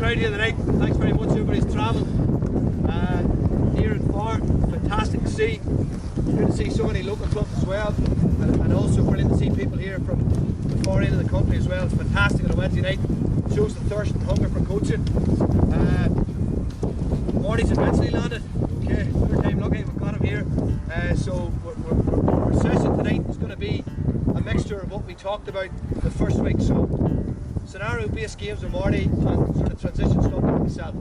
crowd here tonight. Thanks very much. Everybody's travelled near and far. Fantastic to see. Good to see so many local clubs as well, and also brilliant to see people here from the far end of the country as well. It's fantastic on a Wednesday night. Shows the thirst and hunger for coaching. Marty's eventually landed. Okay, third time lucky we've got him here. So our session tonight is going to be a mixture of what we talked about the first week. So scenario-based games with Marty and sort of transition stuff with myself.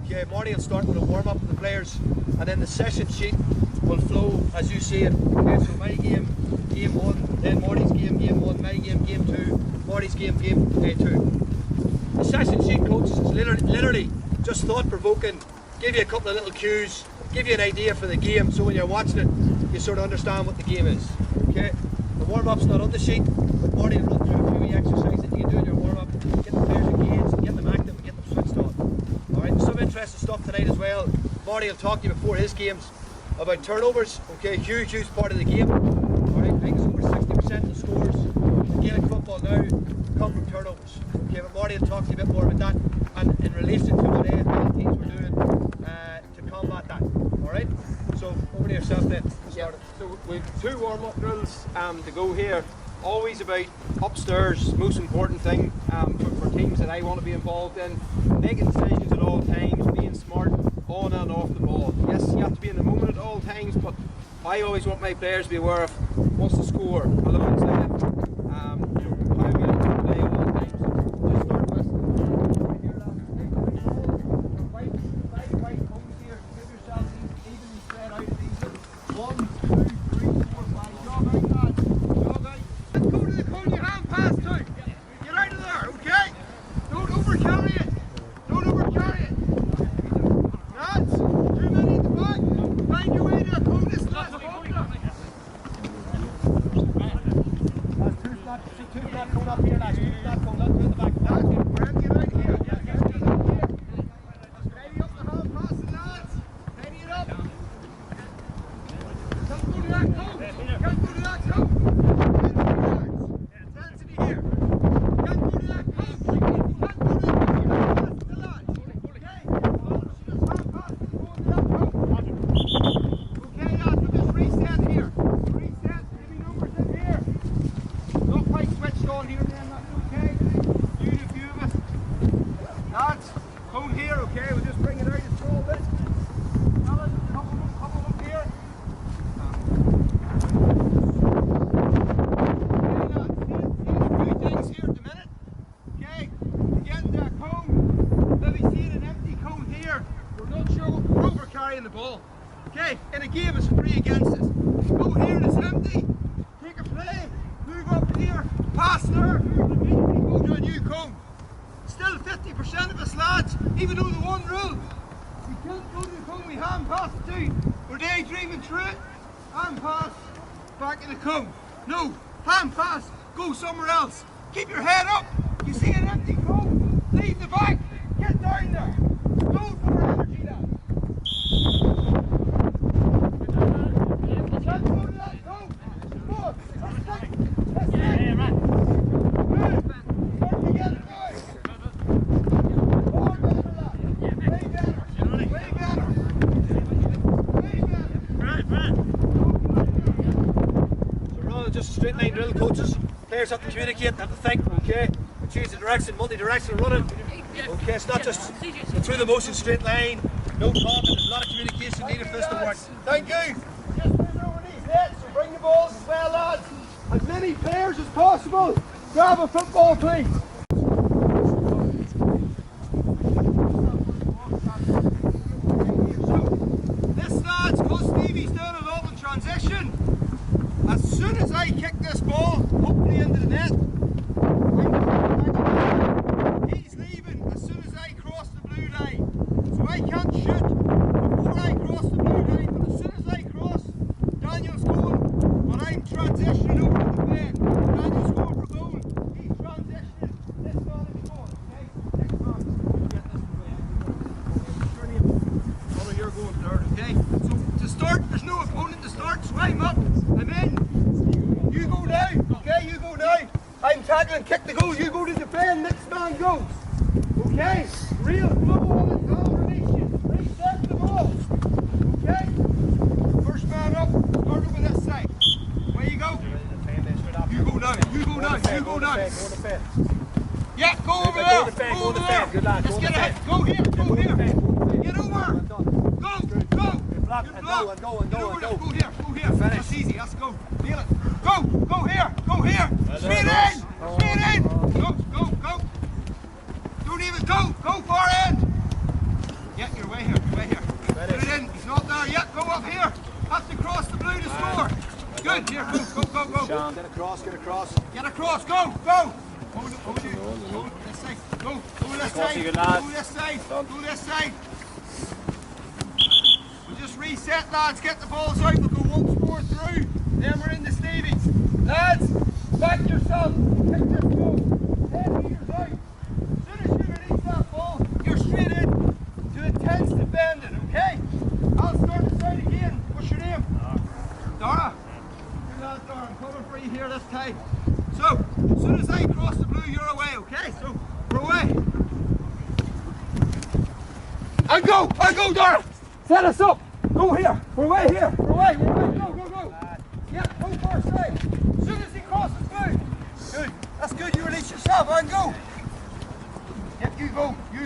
Okay, Marty will start with a warm-up with the players, and then the session sheet will flow as you see it. Okay, so my game, game 1, then Marty's game, game 1, my game, game 2, Marty's game, game 2. The session sheet, coaches, is literally just thought-provoking, give you a couple of little cues, give you an idea for the game, so when you're watching it, you sort of understand what the game is. Okay, the warm-up's not on the sheet, but Marty will run through a few exercises that you can do in your warm-up, get the players engaged, get them active, and get them switched on. Alright, some interesting stuff tonight as well. Marty will talk to you before his games about turnovers. Okay, huge part of the game. Alright, I think it's over 60% of the scores in Gaelic football now come from turnovers. Okay, but Marty will talk to you a bit more about that and in relation to what AFL teams were doing to combat that. Alright, so over to yourself then. Yeah. So we've 2 warm-up drills to go here. Always about upstairs, most important thing for teams that I want to be involved in. Making decisions at all times, being smart on and off the ball. Yes, you have to be in the moment at all times, but I always want my players to be aware of what's the score alongside it. How we like to play at all times. Just start with right cones here. Give yourself evenly spread out. These are 1, 2, 3, 4, 5. Jog out, lads. Jog out. Let's go to the cone you hand pass to. Get out of there, okay? Don't overcarry it. Don't overcarry it. Lads, too many at the back. Find your way to a cone this last. Two flat cone up here, lads. 2 flat cone, let's do the back. Lads, Brent, get out here. Ready up the hand passing, lads. Ready it up. Can't go to that cone. Can't go to that cone. Intensity here. Can't go to that cone. Can't go to the cone. The lads. Okay? Just hand pass and go to that cone. Okay, lads, we'll just reset here. Reset. Give me numbers in here. Not quite switched on here, then, that's okay. You do a few of us. Lads, cone here, okay? We'll just bring it out a small bit. Fellas, couple up here. Okay, lads, see a few things here at the minute. Okay, getting that cone. Maybe seeing an empty cone here. We're not sure what we're over carrying the ball. Okay, in a game it's 3 against us. Go here and it's empty. Take a play. Move up here, pass there, immediately go to a new cone. Still 50% of us, lads, even though the one rule, we can't go to the cone we hand pass it to. We're daydreaming through it, hand pass, back in the cone. No, hand pass, go somewhere else. Keep your head up. You see an empty cone, leave the back, get down there. Don't put energy down. Can't go to that cone. Come on, let's take. Just straight line drill, coaches. Players have to communicate, have to think, okay? Change the direction, multi-directional running. Okay, it's not just through the motion, straight line, no talking, there's a lot of communication needed for this to work. Thank you! Just move over these heads, so bring the balls as well, lads. As many players as possible. Grab a football, please. This, lads, because Stevie's doing a lot in transition. As soon as I kick this ball, hopefully into the net, he's leaving as soon as I cross the blue line. So I can't shoot before I cross the blue line, but as soon as I cross, Daniel's going, but I'm transitioning over to the pen. Daniel's going for goal. He's transitioning. This ball is going, okay? Next man. Get this away. Follow your going third, okay? So to start, there's no opponent to start, so I'm up. I'm in. You go down, okay? You go down. I'm tackling, kick the goal. You go to defend. Next man goes. Okay? Real flow on it, all release you. Reset the ball. Okay? First man up, start over this side. Where you go? You go down, you go down, you go down. Yeah, go over there. Go over there. Let's get ahead. Go here, go here. Get over. Go, go. Go here, go here. That's easy, let's go. Feel it. Go here, go here. Straight in, straight in. Go. Don't even go far in. Yeah, you're way here, way here. Put it in, he's not there yet. Go up here. Have to cross the blue to score. Good, here, go. Sean, get across. Get across, go. Hold this side, go this side. We'll just reset, lads, get the balls out, we'll go once more through, then we're in the Stevies. Lads, back yourself, pick this ball, 10 metres out. As soon as you release that ball, you're straight in to intense defending, okay? I'll start this out again. What's your name? Dara. Good lad, Dara, I'm coming for you here this time. So, as soon as I cross the blue, you're away, okay? So, we're away. I go, Dara! Set us up! Go here! We're away here! Go! Yeah, go far side! As soon as he crosses blue! Good, that's good, you release yourself, and go! Yep, you go! You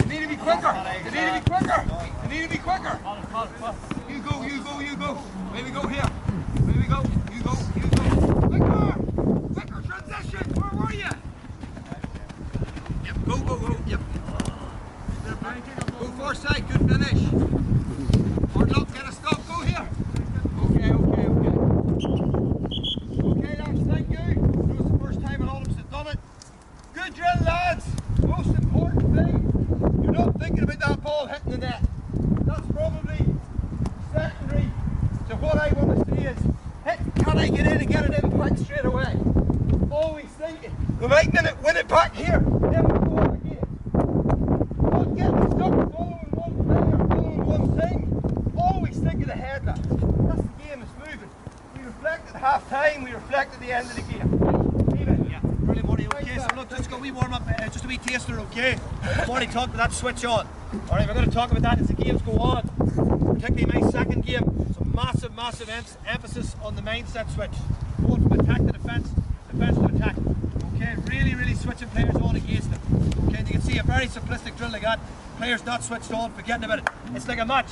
need to be quicker! You need to be quicker! You go! Where we go here? You go! Quicker transition! Where were you? Yep, go! Yep. Go far side, good finish. Or not, get a stop, go here. Okay, lads, thank you. It was the first time all of us have done it. Good drill, lads. Most important thing, you're not thinking about that ball hitting the net. That's probably secondary to what I want to see is, can I get in and get it in back straight away? Always thinking, we might win it back here, then we'll go on again. Not getting stuck following one player, following one thing. Always think of the headline. That's the game that's moving. We reflect at half time, we reflect at the end of the game. Yeah, brilliant, Marty. Okay, so look, let's go wee warm up, just a wee taster, okay? Marty talked about that switch on. Alright, we're going to talk about that as the games go on. Particularly my second game, some massive emphasis on the mindset switch. Going from attack to defence to attack. Okay, really switching players on against them. Okay, and you can see a very simplistic drill like that. Players not switched on, forgetting about it. It's like a match.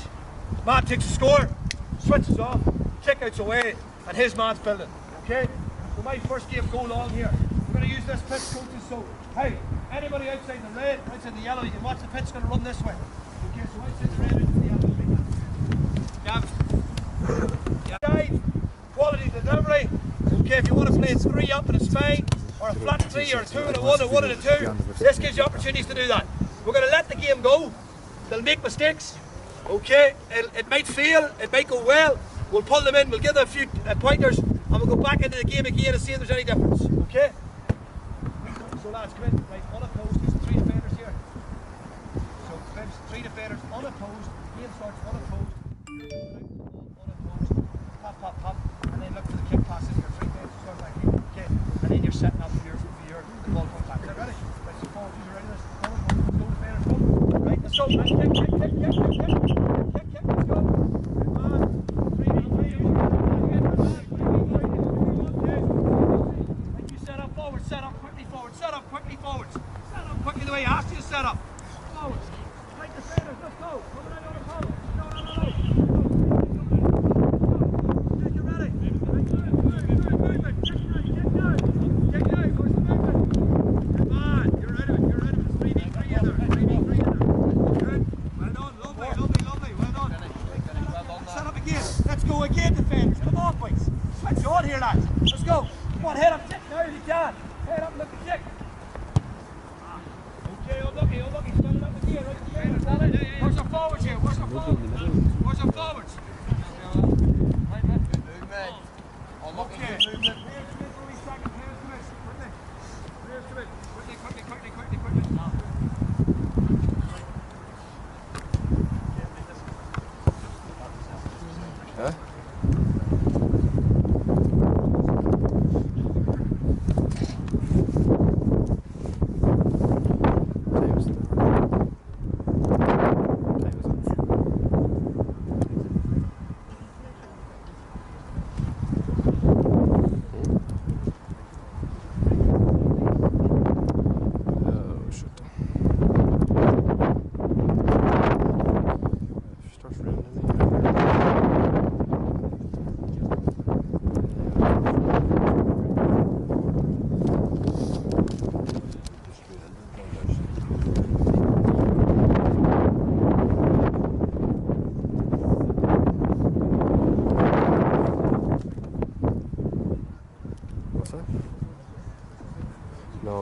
Man takes a score, switches off, checkouts away, and his man's building. Okay? So my first game go along here. We're going to use this pitch, coaches, so hey, anybody outside the red, outside the yellow, you can watch the pitch, it's going to run this way. Okay, so outside the red, outside the yellow. Dive, quality delivery. Okay, if you want to play 3 up and a spine, or a flat 3, or a 2 and a 1, or 1 and a 2, this gives you opportunities to do that. We're going to let the game go. They'll make mistakes. Okay, it might fail, it might go well. We'll pull them in, we'll give them a few pointers, and we'll go back into the game again and see if there's any difference. Okay? So lads, come in. Right, unopposed. There's 3 defenders here. So, 3 defenders unopposed. Game starts unopposed. Unopposed. Pop. And then look for the kick passes here. 3 defenders start back here. Okay? And then you're setting up for your the ball comes back. Is that ready? Right, so forward, you ready? Let's go defenders, go. Right, let's go. Kick. Let's go. Come on. 3 set up forward, set up quickly forward. Set up quickly the way I asked you to set up. Forward. Right defenders, let's go. Coming out on the post. No. Get ready. Movement. Kick down. Where's the movement? Come on. You're ready. It's 3v3 in there. Good. Well done. Lovely. Well done. Set up again. Let's go again, defenders. Come on, boys. Switch on here, lads. Let's go. Come on, head up, kick now if you can. Head up and look at kick. Okay, unlucky. Standing up again, right defenders. Where's our forwards here? Where's our forwards? Okay. Huh?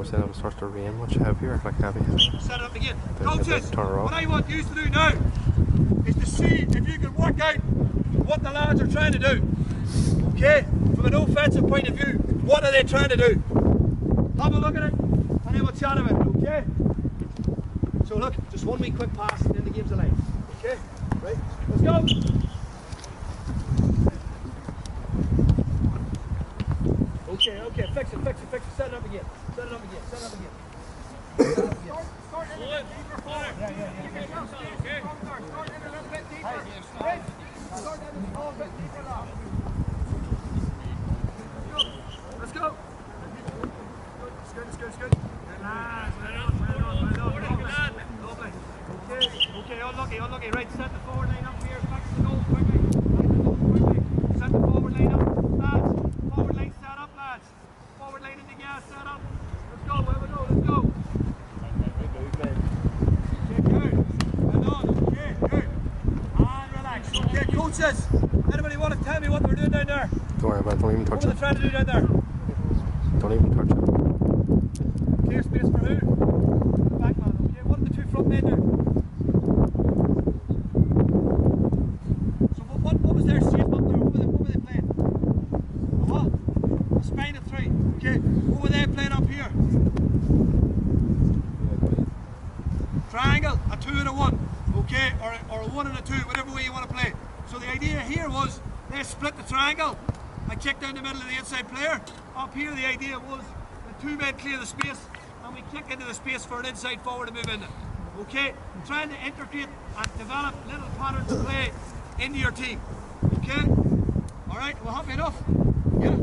obviously that was starts to rain much heavier, like heavy. Set it up again. Then Coaches, turn her off. what I want you to do now is to see if you can work out what the lads are trying to do. Okay? From an offensive point of view, what are they trying to do? Have a look at it, and then we'll chat about it, okay? So look, just one wee quick pass, and then the game's alive. Okay? Right? Let's go! Okay, fix it, set it up again. Set it up again. Start in a deeper forward. Yeah. Start in a little bit deeper. Right? Start in a little bit deeper now. Let's go. It's good. Okay, unlucky. Right, set the forward line up here. Back to the goal quickly. Set the forward line up. Lads, forward line set up, lads. Forward line in the gas set up. Let's go. And relax. Okay, coaches. Anybody want to tell me what we're doing down there? Don't worry about it, don't even touch What are they trying to do down there? Don't even touch it. Clear space for who? The back man. Okay, what are the two front men do? So what was their shape up there? What were they playing? A spine of three. Okay, what were they playing up here? Triangle, a 2 and a 1. Okay, or a 1 and a 2, whatever way you want to play. So the idea here was they split the triangle and kick down the middle of the inside player. Up here the idea was the 2 men clear the space and we kick into the space for an inside forward to move into. Okay, trying to integrate and develop little patterns of play into your team. Okay, alright, well happy enough? Yeah.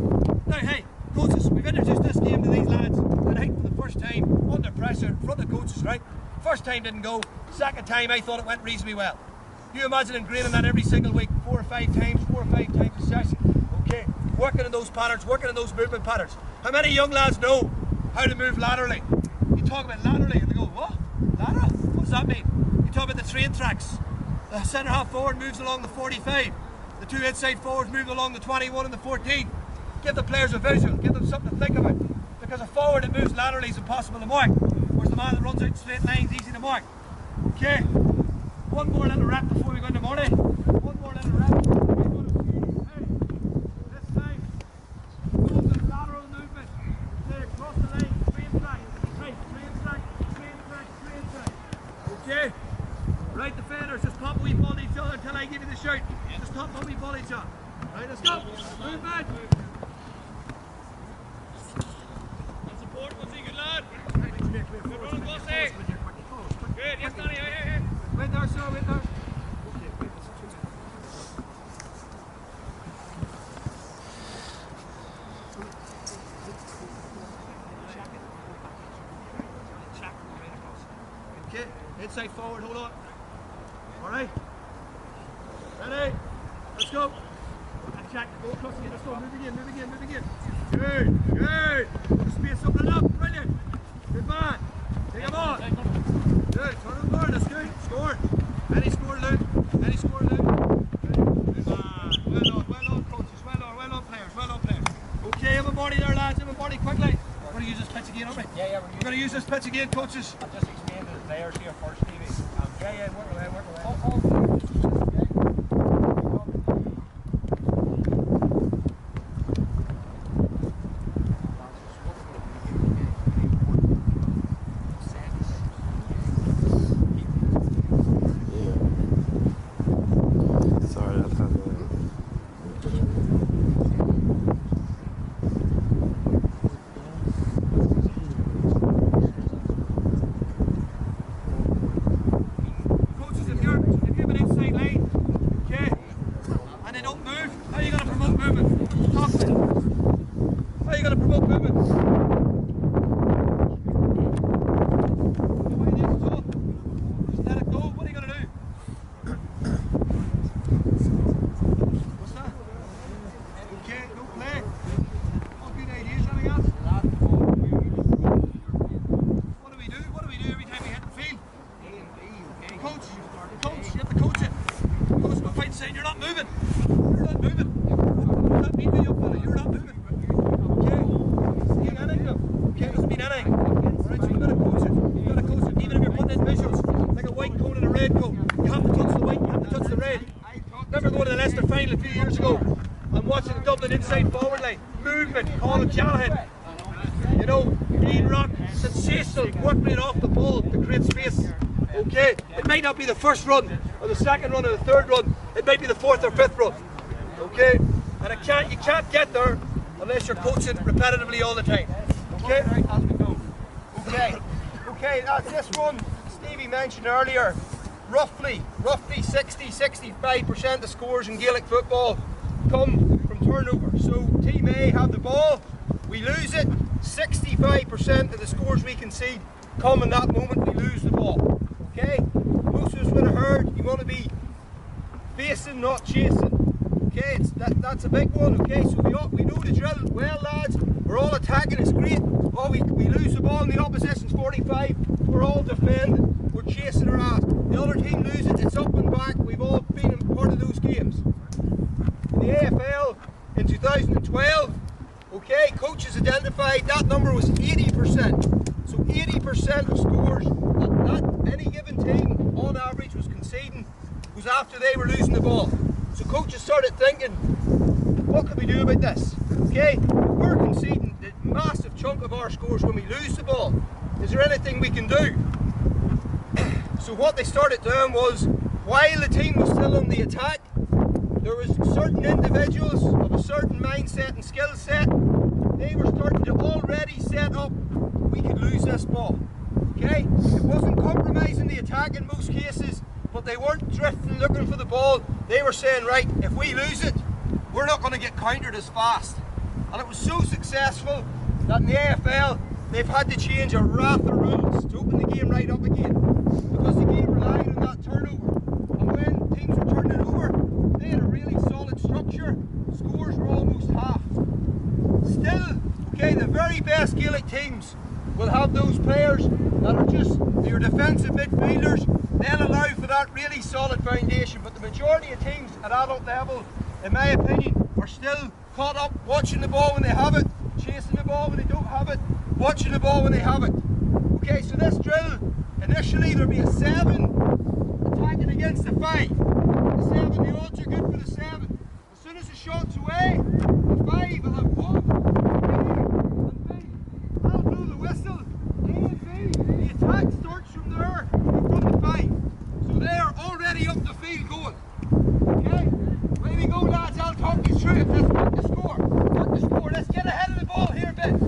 Now hey, coaches, we've introduced this game to these lads and I think for the first time under pressure in front of coaches, right? First time didn't go, second time I thought it went reasonably well. You imagine ingraining that every single week, 4 or 5 times a session. Okay, working in those patterns, working in those movement patterns. How many young lads know how to move laterally? You talk about laterally and they go, what? Lateral? What does that mean? You talk about the train tracks. The centre half forward moves along the 45. The 2 inside forwards move along the 21 and the 14. Give the players a visual, give them something to think about. Because a forward that moves laterally is impossible to mark. Whereas the man that runs out in straight lines, easy to mark. Okay, one more little rep before we go into Marty. One more little rep. Hey, this time, go to the lateral movement. Okay, across the line, train track. Right, train track. Okay, right defenders, just pop a wee ball at each other until I give you the shout. Just pop a wee ball at each other. Right, let's go. Movement. Support, what's he, good lad? Good run, bossy. Good, yes, Danny, here. Wait there, sir, wait there. Okay, inside forward, hold on. Alright. Ready? Let's go. And check, go across again, let's go, move again. Good. Space opening up, brilliant. Good man. Take him on. Good, turn on board, that's good. Score. Any score, Luke. Good man. Well done, coaches. Well done, players. Okay, everybody there, lads. Everybody, quickly. We're going to use this pitch again, aren't we? Yeah, We're going to use this pitch again, coaches. I'll just explain to the players here first, Stevie. Work away. You're not moving. Okay? Doesn't mean anything. going to the Leicester final a few years ago, I'm watching the Dublin inside forward line, movement, Colin Jalahan. You know, Ian Rock, sensational, working it off the ball to create space. Okay, it might not be the first run, or the second run, or the third run. It might be the fourth or fifth run. Okay, and you can't get there unless you're coaching repetitively all the time. Okay, As we go. Okay, that's this one Stevie mentioned earlier. Roughly 60-65% of scores in Gaelic football come from turnover. So Team A have the ball, we lose it. 65% of the scores we concede come in that moment we lose the ball. Okay, most of us would have heard you want to be facing, not chasing. Okay, that's a big one. Okay, so we know the drill well, lads. We're all attacking, it's great. Oh, we lose the ball in the opposition's 45. We're all defending. We're chasing our ass. The other team lose it. It's up and back. We've all been a part of those games. In the AFL in 2012, okay, coaches identified that number was 80%. So 80% of scores that any given team on average was conceding was after they were losing the ball. So coaches started thinking, what can we do about this? Okay, we're conceding the massive chunk of our scores when we lose the ball. Is there anything we can do? So what they started doing was, while the team was still on the attack, there was certain individuals of a certain mindset and skill set. They were starting to already set up, we could lose this ball. Okay, it wasn't compromising the attack in most cases, but they weren't drifting looking for the ball. They were saying, right, if we lose it, we're not going to get countered as fast. And it was so successful that in the AFL, they've had to change a raft of rules to open the game right up again. Because the game relied on that turnover. And when teams were turning it over, they had a really solid structure. Scores were almost half. Still, okay, the very best Gaelic teams will have those players that are just your defensive midfielders. They'll allow for that really solid foundation. But the majority of teams at adult level, in my opinion, are still caught up watching the ball when they have it, chasing the ball when they don't have it, watching the ball when they have it. Okay, so this drill, initially there'll be a 7 attacking against a 5. The 7, the odds are good for the 7. As soon as the shot's away, the 5 will have 1, A, and B. I'll blow the whistle, A and B. The attack starts from there, from the 5. So they are already up the field going. Okay? Away we go, lads. I'll talk you through it. Let's work the score. Work the score. Let's get ahead of the ball here a bit.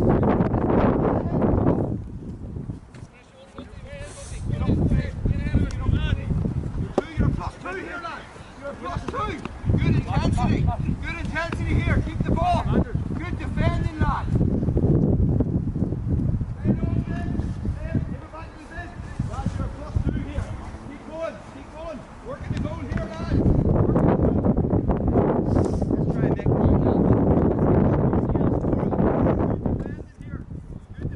You're +2 here, lads. You're +2. Good intensity. Good intensity here. Keep the ball. Good defending, lads. Lads, you're +2 here. Keep going. Keep going. Working the goal here, lads. Let's try and make one now. Good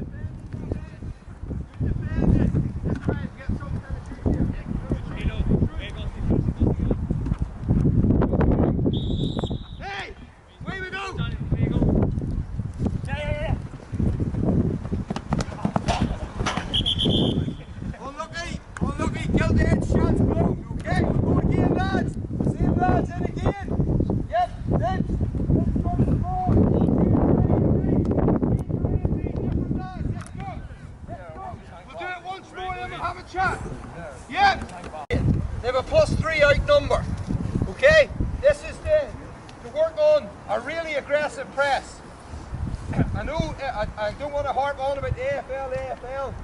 defending. Let's try and get some penetration here. Hey! Away we go! Unlucky, guilty head shots blown, okay? Go again, lads! Same lads, in again! Yep, let's start the ball! Different lads, let's go! We'll do it once more and we'll have a chat. Yeah! They have a +3 outnumber, okay? This is to work on a really aggressive press. I know I don't want to harp on about AFL.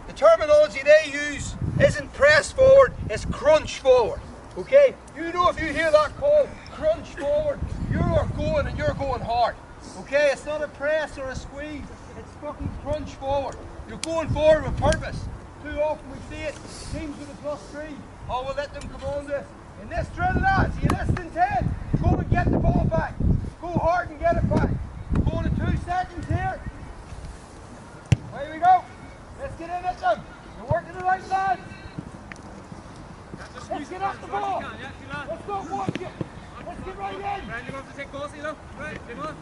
The terminology they use isn't press forward, it's crunch forward. Okay? You know, if you hear that call, crunch forward, you are going and you're going hard. Okay? It's not a press or a squeeze, it's fucking crunch forward. You're going forward with purpose. Too often we see it, teams with a +3, oh, we'll let them come on this. In this drill, lads, you less than 10, go and get the ball back. Go hard and get it back. Going in 2 seconds here. Away we go. Let's get in at them. You're working the right, lads. Let's get up the ball. Let's not watch it. Let's get right in. Brand, you're going to take goals, you know? Right, come on.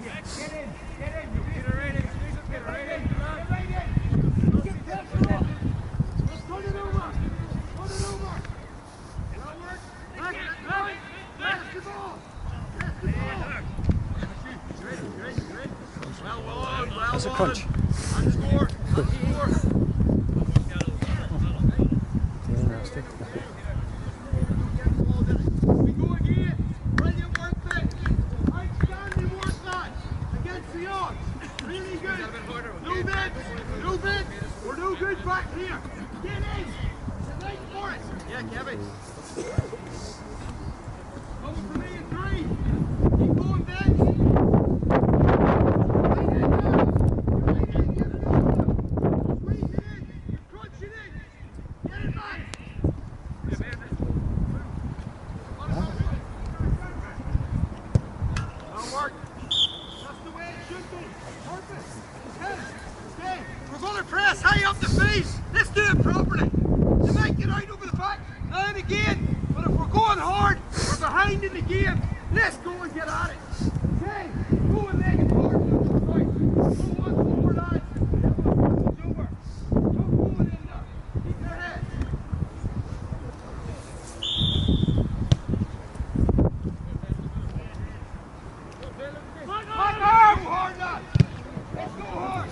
Get in. Get it right in. Get it right in. Get right in. Get pressure on. Let's put it over. Put it over. That work. a crunch. And score. Yeah, nasty. We go again. Brilliant work, Vic. Outstanding work, lads. Against the odds. Really good. No bits. We're no good back here. Get in. Tonight for it. Yeah, Kevin. Coming for me in 3. Keep going, Vic. Right in now. Right in. Get it over. Squeeze it in. You're crunching it. Get it back. Well worked. That's the way it should be. Perfect. Okay. We're going to press high up the face. Let's do it properly. You might get out over the back now and again, but if we're going hard, we're behind in the game. Let's go and get at it. Okay. Go and leg it hard. Right. Go on forward, lads. It's over. Keep going in there. Keep your head. Go hard, lads. Let's go hard.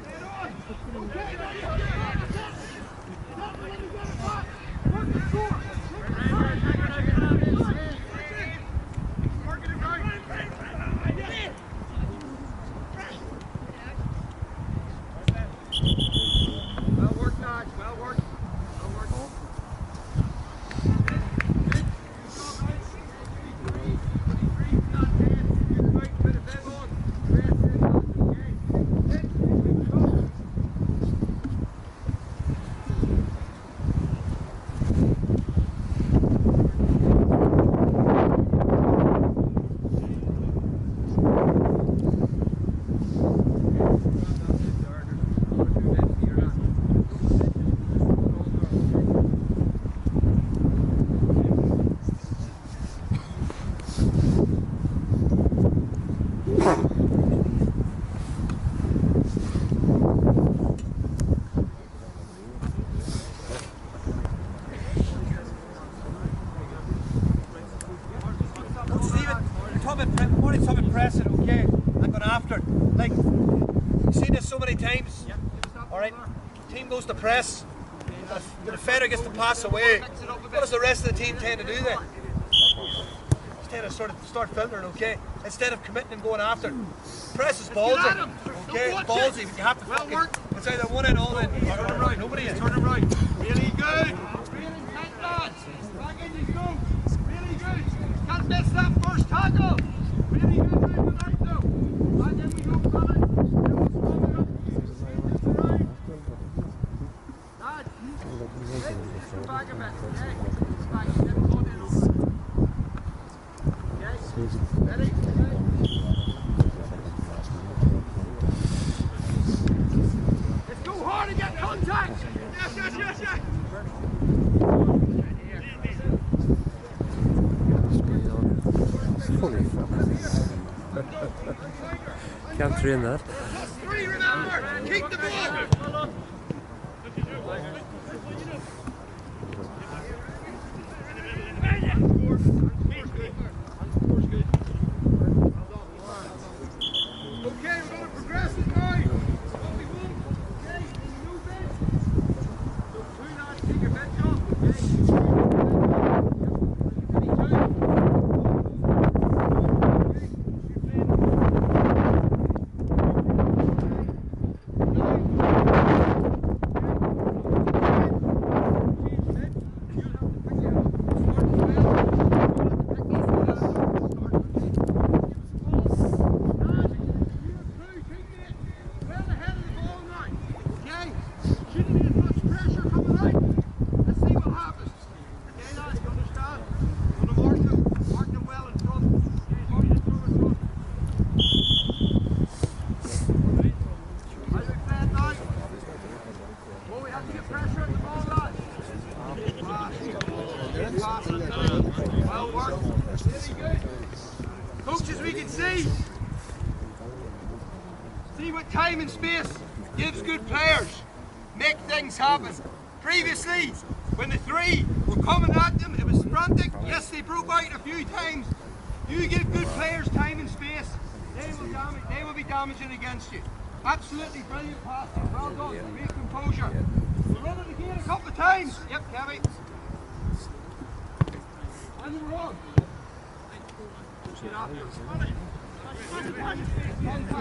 Get on. Okay, ready to get it. Stop when you get it back. Work the score. Work the score. Working it right. Well worked, lads. Well worked. Well worked. Pressing, okay, and going after. Like, you've seen this so many times. Alright, team goes to press, the defender gets to pass away. What does the rest of the team tend to do then? Just tend to start filtering, okay, instead of committing and going after. Press is ballsy, okay, it's ballsy, but you have to fucking, it's either one in, all in, or turn it right, nobody in. Turn it right. Really good. Really tight, lads. Back in you go. Really good. Can't miss that first tackle. Really good movement right though. And then we go from it. Then we'll swap it up. Right. Lads, let's go back a bit. Okay. Back. Get the ball in over. Okay. Ready? Let's go hard and get contact. Yes. Holy fuck. Can't train that. Plus 3, remember. Keep the ball. Okay, we're going to progress it now. Okay, move it. So 2 lads, take your bench off. Well worked. Really good. Coaches, we can see what time and space gives good players. Make things happen. Previously, when the 3 were coming at them, it was frantic. Yes, they broke out a few times. You give good players time and space, They will be damaging against you. Absolutely brilliant pass. Well done. Great composure. We're running again a couple of times. Yep, Kevin. And we're on. That's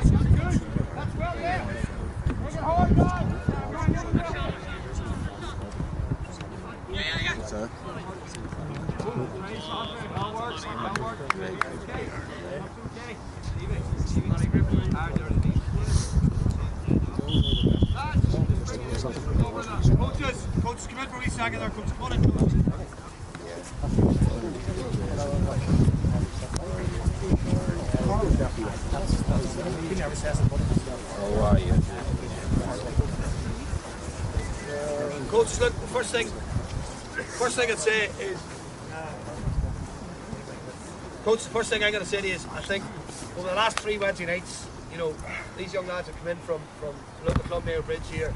good. That's well there. Make it hard, guys. Yeah. Sir. Coaches, come in for a wee second there, coach. Come on in, coach. Coaches, look, the first thing I'd say is, coach, the first thing I'm going to say to you is, I think over the last 3 Wednesday nights, you know, these young lads have come in from the local club near Bridge here.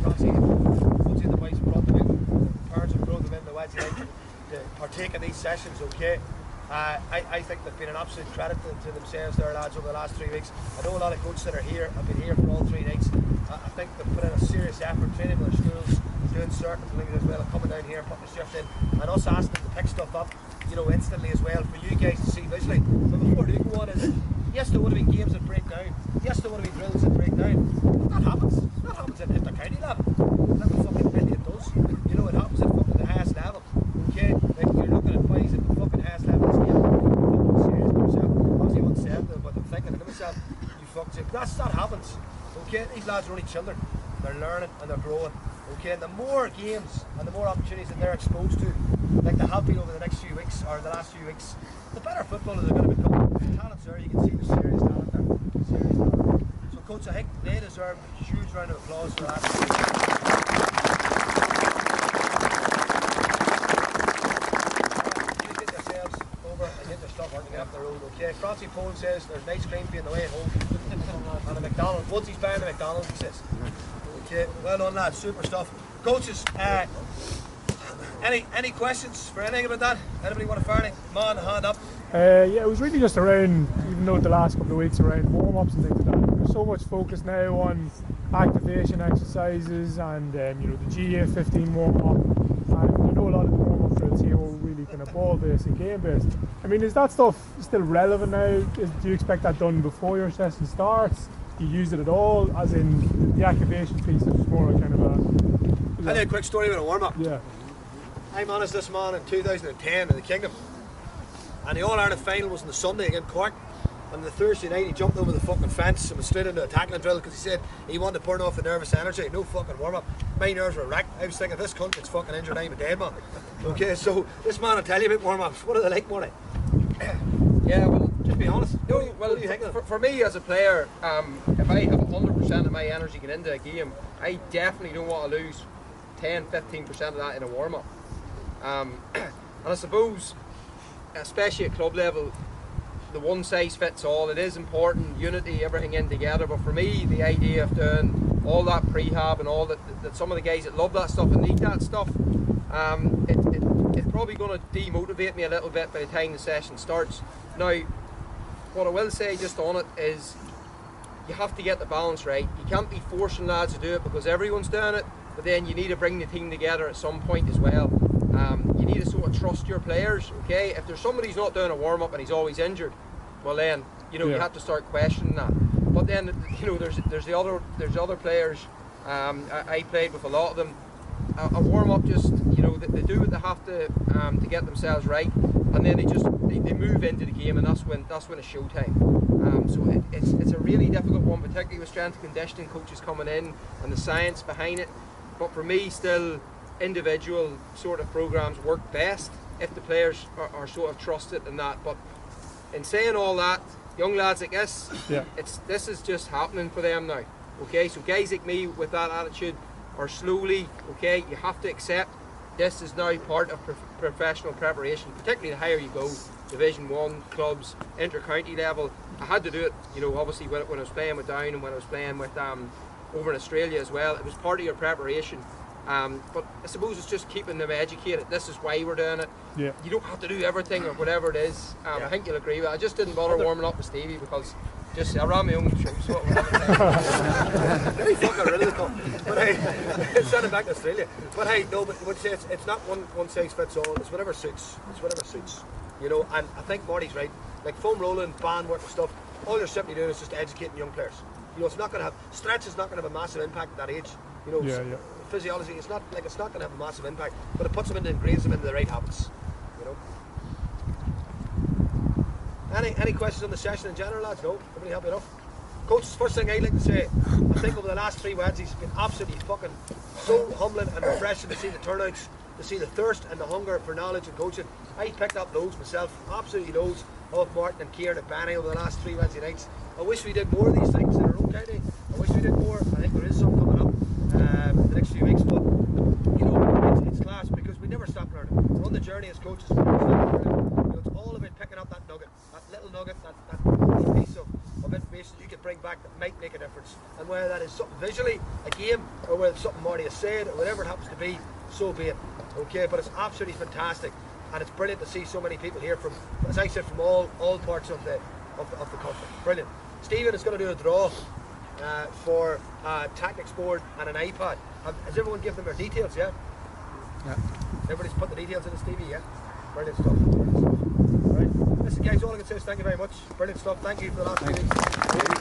Obviously, the boys have brought them in, parents have brought them in the Wednesday night to partake in these sessions, okay? I think they've been an absolute credit to themselves, their lads, over the last 3 weeks. I know a lot of coaches that are here have been here for all 3 nights. I think they've put in a serious effort training with their schools, doing certain things as well, coming down here, putting the shift in, and us asking them to pick stuff up, you know, instantly as well, for you guys to see visually. But before we go on, is yes, there would have been games that break down. Yes, there would have been drills that break down. That happens. That happens at the county level. That fucking really it does. You know, it happens at fucking the highest level. Okay, like you're looking at boys at the fucking highest level of the scale. I'm serious to myself. Obviously, what's said, but I'm thinking to myself, you fucked it. That happens. Okay, these lads are only children. They're learning and they're growing. Okay, and the more games and the more opportunities that they're exposed to, like they have been over the next few weeks or the last few weeks, the better footballers they're going to become. The talent's there, you can see the serious talent there. Serious talent. So, coach, I think they deserve a huge round of applause for that. You get yourselves over and get your stuff working up the road, okay? Francie Pole says there's an ice cream being the way home. And a McDonald's. Once he's buying a McDonald's, he says. Okay, well done, lads. Super stuff. Coaches, any questions for anything about that? Anybody want to fire any? Man, hand up. Yeah, it was really just around, even though the last couple of weeks around warm-ups and things like that. There's so much focus now on activation exercises and you know, the GA15 warm-up. And I know a lot of the warm-up drills here were really kind of ball-based and game-based. I mean, is that stuff still relevant now? Do you expect that done before your session starts? Do you use it at all? As in the activation piece is more kind of a... I'll tell you a quick story about a warm-up. Yeah. I managed this man in 2010 in the Kingdom. And the All-Ireland final was on the Sunday against Cork. And the Thursday night he jumped over the fucking fence and was straight into a tackling drill because he said he wanted to burn off the nervous energy. No fucking warm-up. My nerves were wrecked. I was thinking, this cunt gets fucking injured, I'm a dead man. Okay, so this man will tell you about warm-ups. What are they like, Marty? Yeah, well, just be honest. No, What do you think of them? for me as a player, if I have 100% of my energy get into a game, I definitely don't want to lose 10-15% of that in a warm-up. And I suppose, especially at club level, the one size fits all. It is important, unity, everything in together. But for me, the idea of doing all that prehab and all that some of the guys that love that stuff and need that stuff, it's probably going to demotivate me a little bit by the time the session starts. Now, what I will say just on it is, you have to get the balance right. You can't be forcing lads to do it because everyone's doing it, but then you need to bring the team together at some point as well. You need to sort of trust your players, okay? If there's somebody who's not doing a warm-up and he's always injured, well then, you know, you have to start questioning that. But then, you know, there's other players. I played with a lot of them. A warm-up, just, you know, they do what they have to get themselves right, and then they move into the game, and that's when it's showtime. So it's a really difficult one, particularly with strength and conditioning coaches coming in and the science behind it. But for me, still, individual sort of programs work best if the players are sort of trusted in that. But in saying all that, young lads like this, this is just happening for them now. Okay, so guys like me with that attitude are slowly, okay, you have to accept this is now part of professional preparation, particularly the higher you go, Division 1 clubs, inter-county level. I had to do it, you know, obviously when I was playing with Down and when I was playing with over in Australia as well. It was part of your preparation. But I suppose it's just keeping them educated. This is why we're doing it. Yeah. You don't have to do everything or whatever it is. I Yeah. think you'll agree with it. I just didn't bother warming up with Stevie because just I ran my own shoes. So Very fucking radical. But hey, sending back to Australia. But hey, no, but what you say, it's not one size fits all. It's whatever suits. It's whatever suits. You know, and I think Marty's right. Like foam rolling, band work and stuff, all you're simply doing is just educating young players. You know, it's not going to have, stretch is not going to have a massive impact at that age. You know, Yeah, yeah. physiology, it's not going to have a massive impact, but it puts them into, ingrains them into the right habits. You know. Any questions on the session in general, lads? No? Everybody happy enough? Coach, first thing I'd like to say, I think over the last 3 Wednesdays, it's been absolutely fucking so humbling and refreshing to see the turnouts, to see the thirst and the hunger for knowledge and coaching. I picked up loads myself, absolutely loads of Martin and Kieran and Benny over the last 3 Wednesday nights. I wish we did more of these things in our own county. I wish we did more. I think there is some coming up in the next few weeks, but you know, it's class because we never stop learning. We're on the journey as coaches. We never stop learning. You know, it's all about picking up that nugget, that little nugget, that piece of information that you can bring back that might make a difference. And whether that is something visually, a game, or whether it's something Marty has said, or whatever it happens to be, so be it. Okay, but it's absolutely fantastic, and it's brilliant to see so many people here from, as I said, from all parts of the country. Brilliant. Stephen is going to do a draw for a Tactics board and an iPad. Has everyone given them their details yet? Yeah. Everybody's put the details in the Stevie, yeah? Brilliant stuff. Brilliant stuff. All right. Listen, guys, all I can say is thank you very much. Brilliant stuff. Thank you for the last 2 weeks.